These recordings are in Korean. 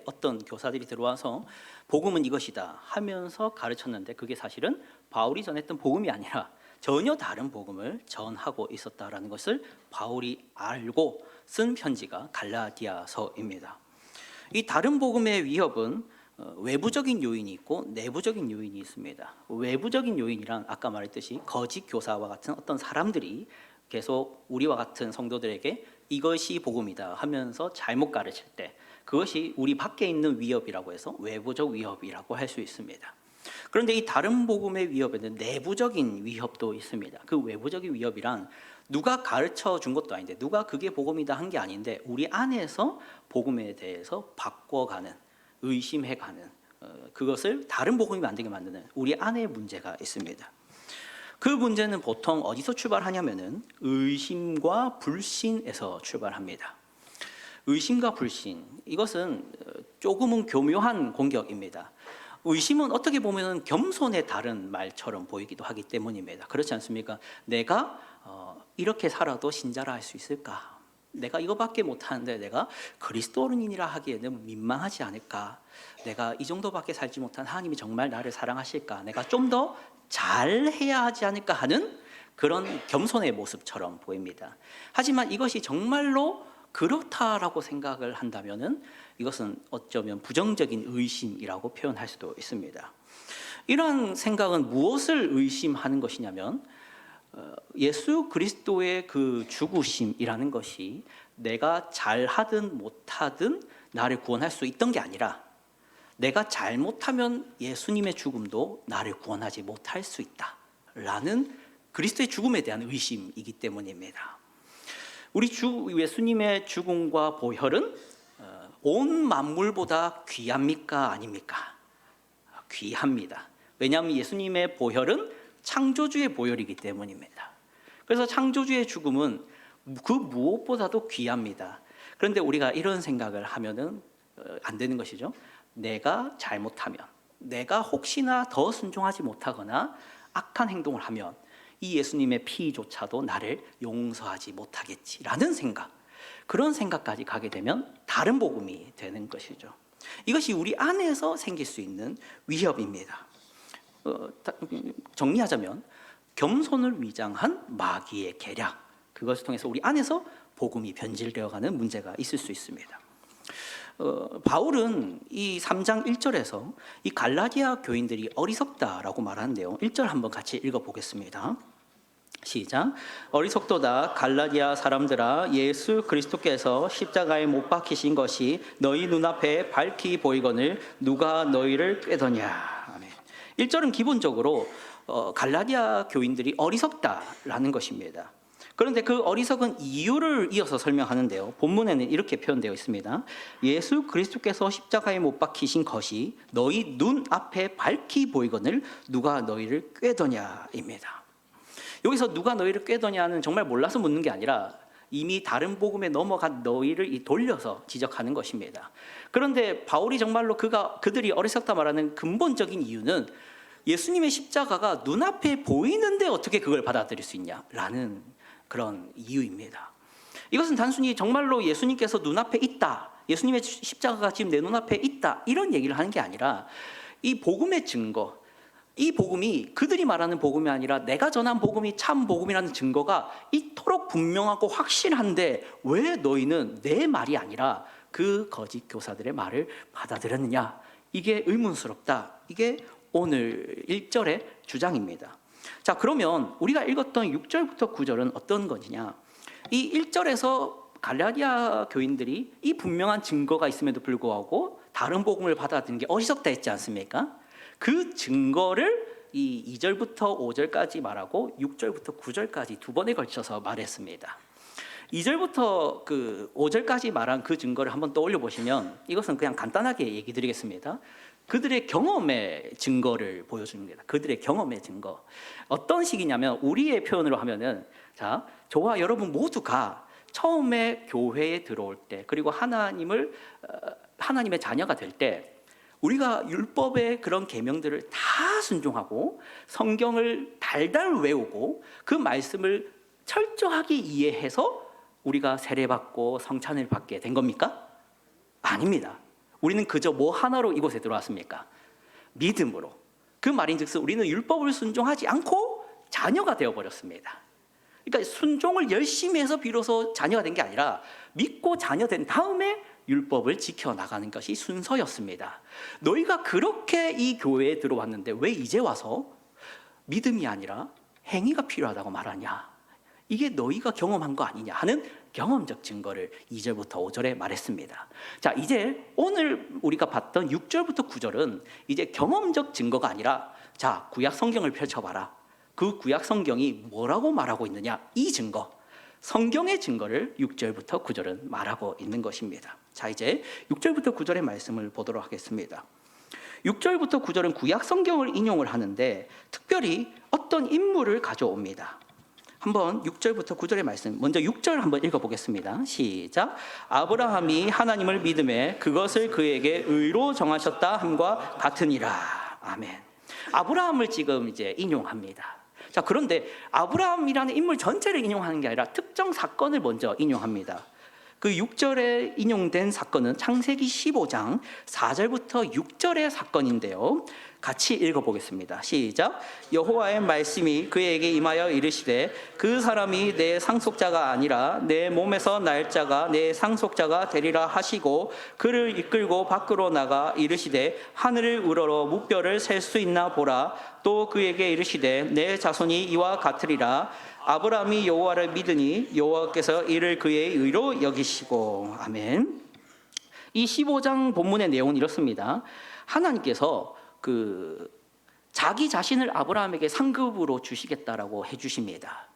교회에 어떤 교사들이 들어와서 복음은 이것이다 하면서 가르쳤는데, 그게 사실은 바울이 전했던 복음이 아니라 전혀 다른 복음을 전하고 있었다라는 것을 바울이 알고 쓴 편지가 갈라디아서입니다. 이 다른 복음의 위협은 외부적인 요인이 있고 내부적인 요인이 있습니다. 외부적인 요인이란 아까 말했듯이 거짓 교사와 같은 어떤 사람들이 계속 우리와 같은 성도들에게 이것이 복음이다 하면서 잘못 가르칠 때, 그것이 우리 밖에 있는 위협이라고 해서 외부적 위협이라고 할 수 있습니다. 그런데 이 다른 복음의 위협에는 내부적인 위협도 있습니다. 그 외부적인 위협이란 누가 가르쳐 준 것도 아닌데, 누가 그게 복음이다 한 게 아닌데, 우리 안에서 복음에 대해서 바꿔가는, 의심해가는, 그것을 다른 복음이 만들게 만드는 우리 안에 문제가 있습니다. 그 문제는 보통 어디서 출발하냐면은 의심과 불신에서 출발합니다. 의심과 불신, 이것은 조금은 교묘한 공격입니다. 의심은 어떻게 보면 겸손의 다른 말처럼 보이기도 하기 때문입니다. 그렇지 않습니까? 내가 이렇게 살아도 신자라 할 수 있을까? 내가 이거밖에 못하는데 내가 그리스도인이라 하기에는 민망하지 않을까? 내가 이 정도밖에 살지 못한 하나님이 정말 나를 사랑하실까? 내가 좀 더 잘해야 하지 않을까 하는 그런 겸손의 모습처럼 보입니다. 하지만 이것이 정말로 그렇다라고 생각을 한다면은 이것은 어쩌면 부정적인 의심이라고 표현할 수도 있습니다. 이러한 생각은 무엇을 의심하는 것이냐면, 예수 그리스도의 그 죽으심이라는 것이 내가 잘하든 못하든 나를 구원할 수 있던 게 아니라, 내가 잘못하면 예수님의 죽음도 나를 구원하지 못할 수 있다라는 그리스도의 죽음에 대한 의심이기 때문입니다. 우리 주 예수님의 죽음과 보혈은 온 만물보다 귀합니까? 아닙니까? 귀합니다. 왜냐하면 예수님의 보혈은 창조주의 보혈이기 때문입니다. 그래서 창조주의 죽음은 그 무엇보다도 귀합니다. 그런데 우리가 이런 생각을 하면은 안 되는 것이죠. 내가 잘못하면, 내가 혹시나 더 순종하지 못하거나 악한 행동을 하면 이 예수님의 피조차도 나를 용서하지 못하겠지라는 생각, 그런 생각까지 가게 되면 다른 복음이 되는 것이죠. 이것이 우리 안에서 생길 수 있는 위협입니다. 정리하자면 겸손을 위장한 마귀의 계략, 그것을 통해서 우리 안에서 복음이 변질되어가는 문제가 있을 수 있습니다. 바울은 이 3장 1절에서 이 갈라디아 교인들이 어리석다라고 말하는데요, 1절 한번 같이 읽어보겠습니다. 시작. 어리석도다 갈라디아 사람들아, 예수 그리스도께서 십자가에 못 박히신 것이 너희 눈앞에 밝히 보이거늘 누가 너희를 꾀더냐. 아멘. 1절은 기본적으로 갈라디아 교인들이 어리석다라는 것입니다. 그런데 그 어리석은 이유를 이어서 설명하는데요, 본문에는 이렇게 표현되어 있습니다. 예수 그리스도께서 십자가에 못 박히신 것이 너희 눈앞에 밝히 보이거늘 누가 너희를 꾀더냐입니다. 여기서 누가 너희를 꾀더냐는 정말 몰라서 묻는 게 아니라 이미 다른 복음에 넘어간 너희를 돌려서 지적하는 것입니다. 그런데 바울이 정말로 그들이 어리석다 말하는 근본적인 이유는 예수님의 십자가가 눈앞에 보이는데 어떻게 그걸 받아들일 수 있냐라는 그런 이유입니다. 이것은 단순히 정말로 예수님께서 눈앞에 있다, 예수님의 십자가가 지금 내 눈앞에 있다, 이런 얘기를 하는 게 아니라 이 복음의 증거, 이 복음이 그들이 말하는 복음이 아니라 내가 전한 복음이 참 복음이라는 증거가 이토록 분명하고 확실한데 왜 너희는 내 말이 아니라 그 거짓 교사들의 말을 받아들였느냐, 이게 의문스럽다. 이게 오늘 1절의 주장입니다. 자, 그러면 우리가 읽었던 6절부터 9절은 어떤 것이냐, 이 1절에서 갈라디아 교인들이 이 분명한 증거가 있음에도 불구하고 다른 복음을 받아들이는 게 어리석다 했지 않습니까? 그 증거를 이 2절부터 5절까지 말하고 6절부터 9절까지 두 번에 걸쳐서 말했습니다. 2절부터 그 5절까지 말한 그 증거를 한번 떠올려 보시면 이것은 그냥 간단하게 얘기 드리겠습니다. 그들의 경험의 증거를 보여주는 겁니다. 그들의 경험의 증거. 어떤 식이냐면, 우리의 표현으로 하면은, 자, 저와 여러분 모두가 처음에 교회에 들어올 때, 그리고 하나님의 자녀가 될 때, 우리가 율법의 그런 계명들을 다 순종하고 성경을 달달 외우고 그 말씀을 철저하게 이해해서 우리가 세례받고 성찬을 받게 된 겁니까? 아닙니다. 우리는 그저 뭐 하나로 이곳에 들어왔습니까? 믿음으로. 그 말인즉슨 우리는 율법을 순종하지 않고 자녀가 되어버렸습니다. 그러니까 순종을 열심히 해서 비로소 자녀가 된 게 아니라 믿고 자녀 된 다음에 율법을 지켜나가는 것이 순서였습니다. 너희가 그렇게 이 교회에 들어왔는데 왜 이제 와서 믿음이 아니라 행위가 필요하다고 말하냐? 이게 너희가 경험한 거 아니냐 하는 경험적 증거를 2절부터 5절에 말했습니다. 자, 이제 오늘 우리가 봤던 6절부터 9절은 이제 경험적 증거가 아니라 자, 구약 성경을 펼쳐봐라. 그 구약 성경이 뭐라고 말하고 있느냐? 이 증거, 성경의 증거를 6절부터 9절은 말하고 있는 것입니다. 자, 이제 6절부터 9절의 말씀을 보도록 하겠습니다. 6절부터 9절은 구약 성경을 인용을 하는데 특별히 어떤 인물을 가져옵니다. 한번 6절부터 9절의 말씀, 먼저 6절 한번 읽어보겠습니다. 시작. 아브라함이 하나님을 믿음에 그것을 그에게 의로 정하셨다 함과 같으니라. 아멘. 아브라함을 지금 이제 인용합니다. 자, 그런데 아브라함이라는 인물 전체를 인용하는 게 아니라 특정 사건을 먼저 인용합니다. 그 6절에 인용된 사건은 창세기 15장 4절부터 6절의 사건인데요. 같이 읽어보겠습니다. 시작. 여호와의 말씀이 그에게 임하여 이르시되 그 사람이 내 상속자가 아니라 내 몸에서 날 자가 내 상속자가 되리라 하시고 그를 이끌고 밖으로 나가 이르시되 하늘을 우러러 무뼈를 셀 수 있나 보라. 또 그에게 이르시되 내 자손이 이와 같으리라. 아브라함이 여호와를 믿으니 여호와께서 이를 그의 의로 여기시고. 아멘. 이 15장 본문의 내용은 이렇습니다. 하나님께서 자기 자신을 아브라함에게 상급으로 주시겠다라고 해주십니다.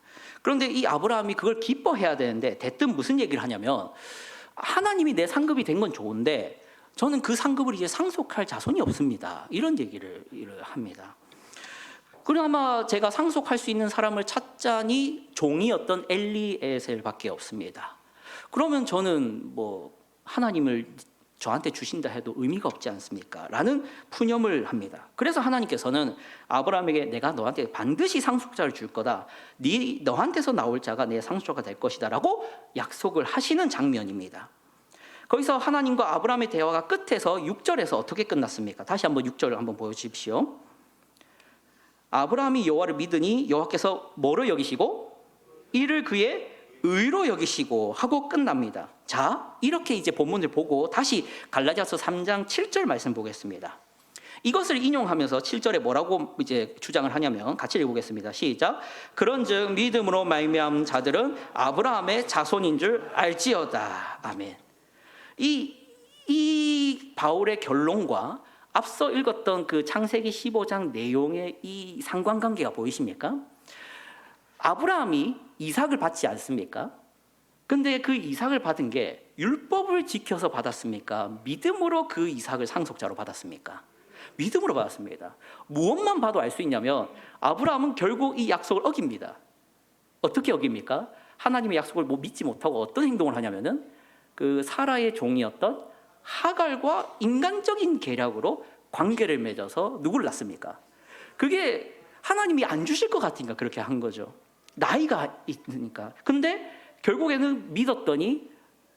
그런데 이 아브라함이 그걸 기뻐해야 되는데 대뜸 무슨 얘기를 하냐면 하나님이 내 상급이 된 건 좋은데 저는 그 상급을 이제 상속할 자손이 없습니다. 이런 얘기를 합니다. 그나마 제가 상속할 수 있는 사람을 찾자니 종이었던 엘리에셀밖에 없습니다. 그러면 저는 뭐 하나님을 저한테 주신다 해도 의미가 없지 않습니까? 라는 푸념을 합니다. 그래서 하나님께서는 아브라함에게 내가 너한테 반드시 상속자를 줄 거다. 너한테서 나올 자가 내 상속자가 될 것이다 라고 약속을 하시는 장면입니다. 거기서 하나님과 아브라함의 대화가 끝에서 6절에서 어떻게 끝났습니까? 다시 한번 6절을 한번 보여주십시오. 아브라함이 여호와를 믿으니 여호와께서 뭐로 여기시고 이를 그의 의로 여기시고 하고 끝납니다. 자, 이렇게 이제 본문을 보고 다시 갈라디아서 3장 7절 말씀 보겠습니다. 이것을 인용하면서 7절에 뭐라고 이제 주장을 하냐면 같이 읽어보겠습니다. 시작. 그런즉 믿음으로 말미암은 자들은 아브라함의 자손인 줄 알지어다. 아멘. 이 바울의 결론과 앞서 읽었던 그 창세기 15장 내용의 이 상관관계가 보이십니까? 아브라함이 이삭을 받지 않습니까? 근데 그 이삭을 받은 게 율법을 지켜서 받았습니까? 믿음으로 그 이삭을 상속자로 받았습니까? 믿음으로 받았습니다. 무엇만 봐도 알 수 있냐면 아브라함은 결국 이 약속을 어깁니다. 어떻게 어깁니까? 하나님의 약속을 믿지 못하고 어떤 행동을 하냐면은 그 사라의 종이었던 하갈과 인간적인 계략으로 관계를 맺어서 누구를 낳습니까? 그게 하나님이 안 주실 것 같으니까 그렇게 한 거죠. 나이가 있으니까. 근데 결국에는 믿었더니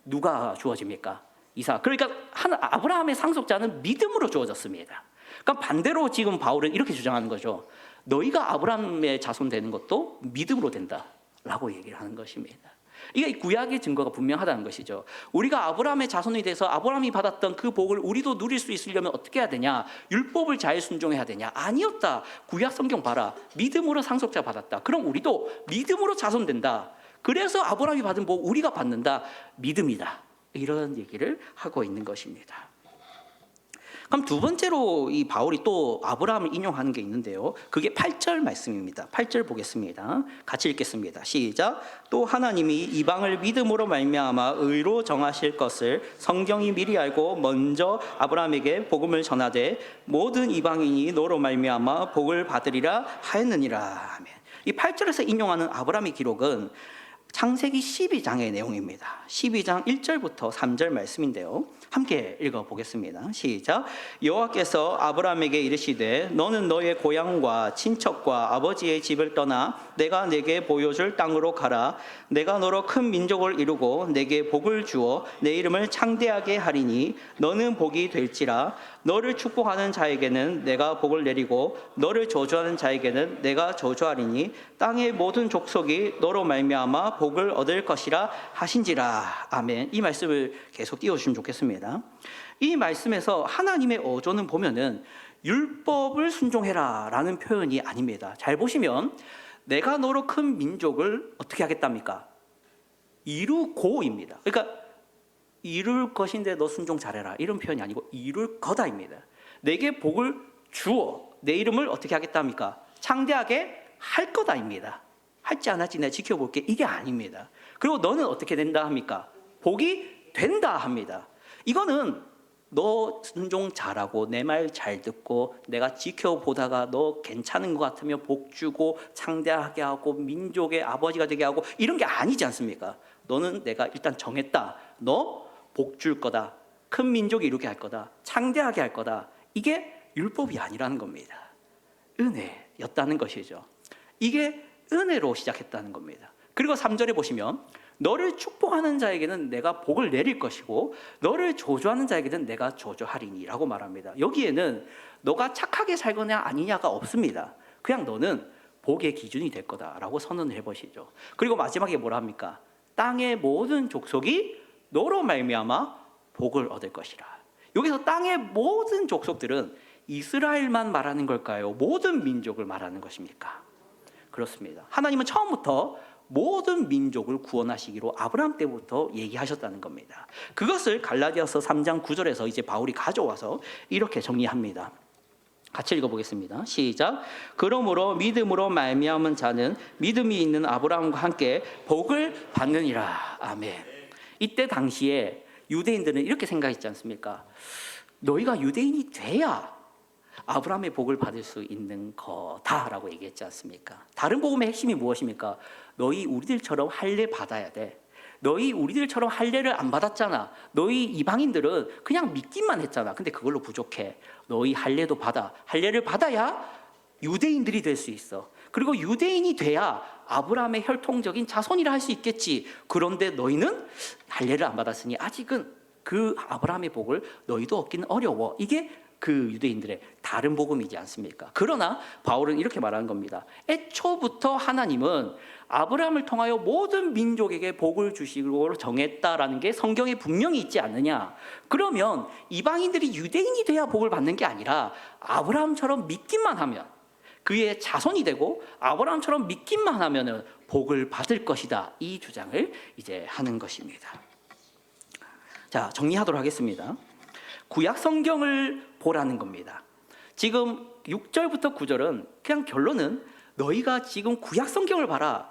누가 주어집니까? 이삭. 그러니까 아브라함의 상속자는 믿음으로 주어졌습니다. 그러니까 반대로 지금 바울은 이렇게 주장하는 거죠. 너희가 아브라함의 자손 되는 것도 믿음으로 된다라고 얘기를 하는 것입니다. 이게 구약의 증거가 분명하다는 것이죠. 우리가 아브라함의 자손이 돼서 아브라함이 받았던 그 복을 우리도 누릴 수 있으려면 어떻게 해야 되냐? 율법을 잘 순종해야 되냐? 아니었다. 구약 성경 봐라. 믿음으로 상속자 받았다. 그럼 우리도 믿음으로 자손 된다. 그래서 아브라함이 받은 복 우리가 받는다. 믿음이다. 이런 얘기를 하고 있는 것입니다. 그럼 두 번째로 이 바울이 또 아브라함을 인용하는 게 있는데요. 그게 8절 말씀입니다. 8절 보겠습니다. 같이 읽겠습니다. 시작. 또 하나님이 이방을 믿음으로 말미암아 의로 정하실 것을 성경이 미리 알고 먼저 아브라함에게 복음을 전하되 모든 이방인이 너로 말미암아 복을 받으리라 하였느니라. 아멘. 이 8절에서 인용하는 아브라함의 기록은 창세기 12장의 내용입니다. 12장 1절부터 3절 말씀인데요. 함께 읽어보겠습니다. 시작. 여호와께서 아브라함에게 이르시되 너는 너의 고향과 친척과 아버지의 집을 떠나 내가 내게 보여줄 땅으로 가라. 내가 너로 큰 민족을 이루고 내게 복을 주어 내 이름을 창대하게 하리니 너는 복이 될지라. 너를 축복하는 자에게는 내가 복을 내리고 너를 저주하는 자에게는 내가 저주하리니 땅의 모든 족속이 너로 말미암아 복을 얻을 것이라 하신지라. 아멘. 이 말씀을 계속 띄워주시면 좋겠습니다. 이 말씀에서 하나님의 어조는 보면은 율법을 순종해라 라는 표현이 아닙니다. 잘 보시면 내가 너로 큰 민족을 어떻게 하겠답니까? 이루고입니다. 그러니까 이룰 것인데 너 순종 잘해라 이런 표현이 아니고 이룰 거다입니다. 내게 복을 주어 내 이름을 어떻게 하겠답니까? 창대하게 할 거다입니다. 할지 안 할지 내가 지켜볼게 이게 아닙니다. 그리고 너는 어떻게 된다 합니까? 복이 된다 합니다. 이거는 너 순종 잘하고 내 말 잘 듣고 내가 지켜보다가 너 괜찮은 것 같으면 복 주고 창대하게 하고 민족의 아버지가 되게 하고 이런 게 아니지 않습니까? 너는 내가 일단 정했다. 너 복 줄 거다. 큰 민족 이루게 할 거다. 창대하게 할 거다. 이게 율법이 아니라는 겁니다. 은혜였다는 것이죠. 이게 은혜로 시작했다는 겁니다. 그리고 3절에 보시면 너를 축복하는 자에게는 내가 복을 내릴 것이고 너를 저주하는 자에게는 내가 저주하리니 라고 말합니다. 여기에는 너가 착하게 살거나 아니냐가 없습니다. 그냥 너는 복의 기준이 될 거다라고 선언을 해보시죠. 그리고 마지막에 뭐라 합니까? 땅의 모든 족속이 너로 말미암아 복을 얻을 것이라. 여기서 땅의 모든 족속들은 이스라엘만 말하는 걸까요? 모든 민족을 말하는 것입니까? 그렇습니다. 하나님은 처음부터 모든 민족을 구원하시기로 아브라함 때부터 얘기하셨다는 겁니다. 그것을 갈라디아서 3장 9절에서 이제 바울이 가져와서 이렇게 정리합니다. 같이 읽어보겠습니다. 시작. 그러므로 믿음으로 말미암은 자는 믿음이 있는 아브라함과 함께 복을 받느니라. 아멘. 이때 당시에 유대인들은 이렇게 생각했지 않습니까? 너희가 유대인이 돼야 아브라함의 복을 받을 수 있는 거다라고 얘기했지 않습니까? 다른 복음의 핵심이 무엇입니까? 너희 우리들처럼 할례 받아야 돼. 너희 우리들처럼 할례를 안 받았잖아. 너희 이방인들은 그냥 믿기만 했잖아. 근데 그걸로 부족해. 너희 할례도 받아. 할례를 받아야 유대인들이 될 수 있어. 그리고 유대인이 돼야 아브라함의 혈통적인 자손이라 할 수 있겠지. 그런데 너희는 할례를 안 받았으니 아직은 그 아브라함의 복을 너희도 얻기는 어려워. 이게 그 유대인들의 다른 복음이지 않습니까? 그러나 바울은 이렇게 말하는 겁니다. 애초부터 하나님은 아브라함을 통하여 모든 민족에게 복을 주시기로 정했다라는 게 성경에 분명히 있지 않느냐? 그러면 이방인들이 유대인이 돼야 복을 받는 게 아니라 아브라함처럼 믿기만 하면 그의 자손이 되고 아브라함처럼 믿기만 하면은 복을 받을 것이다. 이 주장을 이제 하는 것입니다. 자, 정리하도록 하겠습니다. 구약 성경을 보라는 겁니다. 지금 6절부터 9절은 그냥 결론은 너희가 지금 구약 성경을 봐라.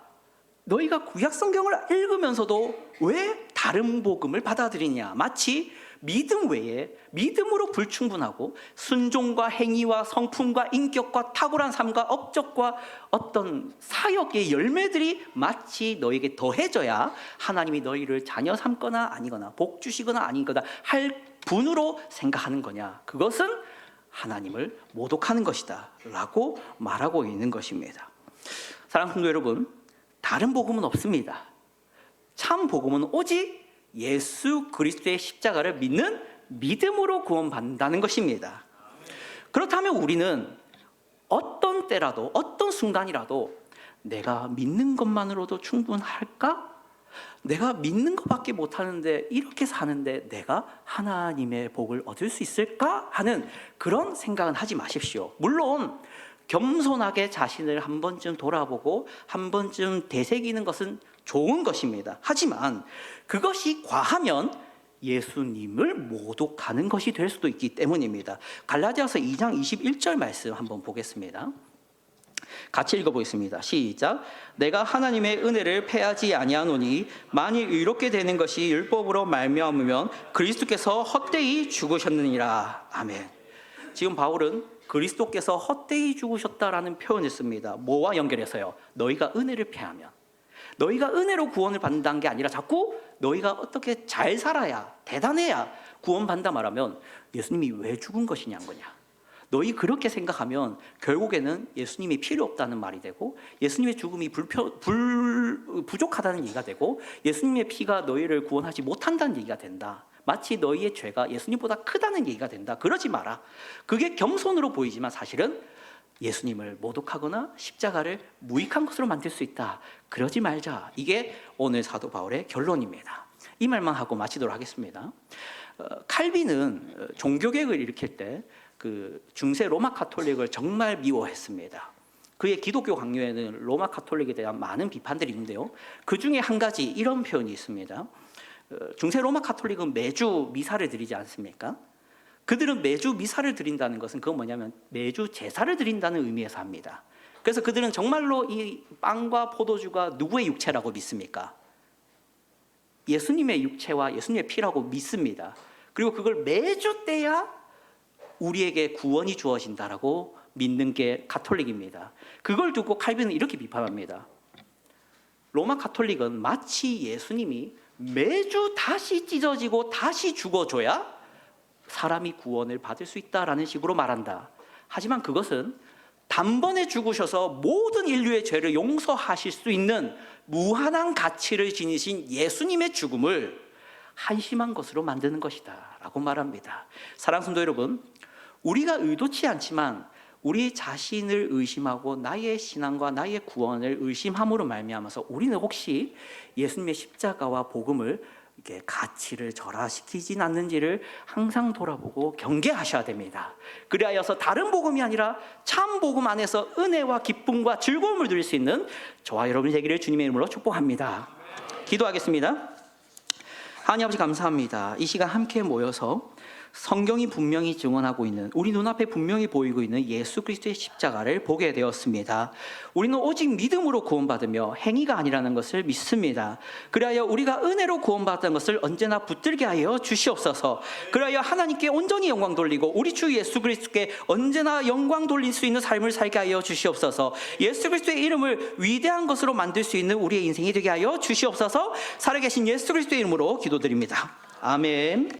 너희가 구약 성경을 읽으면서도 왜 다른 복음을 받아들이냐? 마치 믿음 외에 믿음으로 불충분하고 순종과 행위와 성품과 인격과 탁월한 삶과 업적과 어떤 사역의 열매들이 마치 너에게 더해져야 하나님이 너희를 자녀 삼거나 아니거나 복 주시거나 아니거나 할 분으로 생각하는 거냐? 그것은 하나님을 모독하는 것이다 라고 말하고 있는 것입니다. 사랑하는 성도 여러분, 다른 복음은 없습니다. 참 복음은 오직 예수 그리스도의 십자가를 믿는 믿음으로 구원받는다는 것입니다. 그렇다면 우리는 어떤 때라도 어떤 순간이라도 내가 믿는 것만으로도 충분할까? 내가 믿는 것밖에 못하는데 이렇게 사는데 내가 하나님의 복을 얻을 수 있을까? 하는 그런 생각은 하지 마십시오. 물론 겸손하게 자신을 한 번쯤 돌아보고 한 번쯤 되새기는 것은 좋은 것입니다. 하지만 그것이 과하면 예수님을 모독하는 것이 될 수도 있기 때문입니다. 갈라디아서 2장 21절 말씀 한번 보겠습니다. 같이 읽어보겠습니다. 시작. 내가 하나님의 은혜를 패하지 아니하노니 만일 의롭게 되는 것이 율법으로 말미암으면 그리스도께서 헛되이 죽으셨느니라. 아멘. 지금 바울은 그리스도께서 헛되이 죽으셨다라는 표현을 씁니다. 뭐와 연결해서요? 너희가 은혜를 패하면, 너희가 은혜로 구원을 받는다는 게 아니라 자꾸 너희가 어떻게 잘 살아야, 대단해야 구원받는다 말하면 예수님이 왜 죽은 것이냐는 거냐. 너희 그렇게 생각하면 결국에는 예수님이 필요 없다는 말이 되고, 예수님의 죽음이 부족하다는 얘기가 되고, 예수님의 피가 너희를 구원하지 못한다는 얘기가 된다. 마치 너희의 죄가 예수님보다 크다는 얘기가 된다. 그러지 마라. 그게 겸손으로 보이지만 사실은 예수님을 모독하거나 십자가를 무익한 것으로 만들 수 있다. 그러지 말자. 이게 오늘 사도 바울의 결론입니다. 이 말만 하고 마치도록 하겠습니다. 칼빈은 종교개혁을 일으킬 때 그 중세 로마 가톨릭을 정말 미워했습니다. 그의 기독교 강요에는 로마 가톨릭에 대한 많은 비판들이 있는데요, 그 중에 한 가지 이런 표현이 있습니다. 중세 로마 가톨릭은 매주 미사를 드리지 않습니까? 그들은 매주 미사를 드린다는 것은 그건 뭐냐면 매주 제사를 드린다는 의미에서 합니다. 그래서 그들은 정말로 이 빵과 포도주가 누구의 육체라고 믿습니까? 예수님의 육체와 예수님의 피라고 믿습니다. 그리고 그걸 매주 떼야 우리에게 구원이 주어진다라고 믿는 게 가톨릭입니다. 그걸 두고 칼빈은 이렇게 비판합니다. 로마 가톨릭은 마치 예수님이 매주 다시 찢어지고 다시 죽어줘야 사람이 구원을 받을 수 있다라는 식으로 말한다. 하지만 그것은 단번에 죽으셔서 모든 인류의 죄를 용서하실 수 있는 무한한 가치를 지니신 예수님의 죽음을 한심한 것으로 만드는 것이다 라고 말합니다. 사랑하는 성도 여러분, 우리가 의도치 않지만 우리 자신을 의심하고 나의 신앙과 나의 구원을 의심함으로 말미암아서 우리는 혹시 예수님의 십자가와 복음을 이렇게 가치를 절하시키진 않는지를 항상 돌아보고 경계하셔야 됩니다. 그리하여서 다른 복음이 아니라 참 복음 안에서 은혜와 기쁨과 즐거움을 누릴 수 있는 저와 여러분이 되기를 주님의 이름으로 축복합니다. 기도하겠습니다. 하나님 아버지 감사합니다. 이 시간 함께 모여서 성경이 분명히 증언하고 있는, 우리 눈앞에 분명히 보이고 있는 예수 그리스도의 십자가를 보게 되었습니다. 우리는 오직 믿음으로 구원받으며 행위가 아니라는 것을 믿습니다. 그리하여 우리가 은혜로 구원받은 것을 언제나 붙들게 하여 주시옵소서. 그리하여 하나님께 온전히 영광 돌리고 우리 주 예수 그리스도께 언제나 영광 돌릴 수 있는 삶을 살게 하여 주시옵소서. 예수 그리스도의 이름을 위대한 것으로 만들 수 있는 우리의 인생이 되게 하여 주시옵소서. 살아계신 예수 그리스도의 이름으로 기도드립니다. 아멘.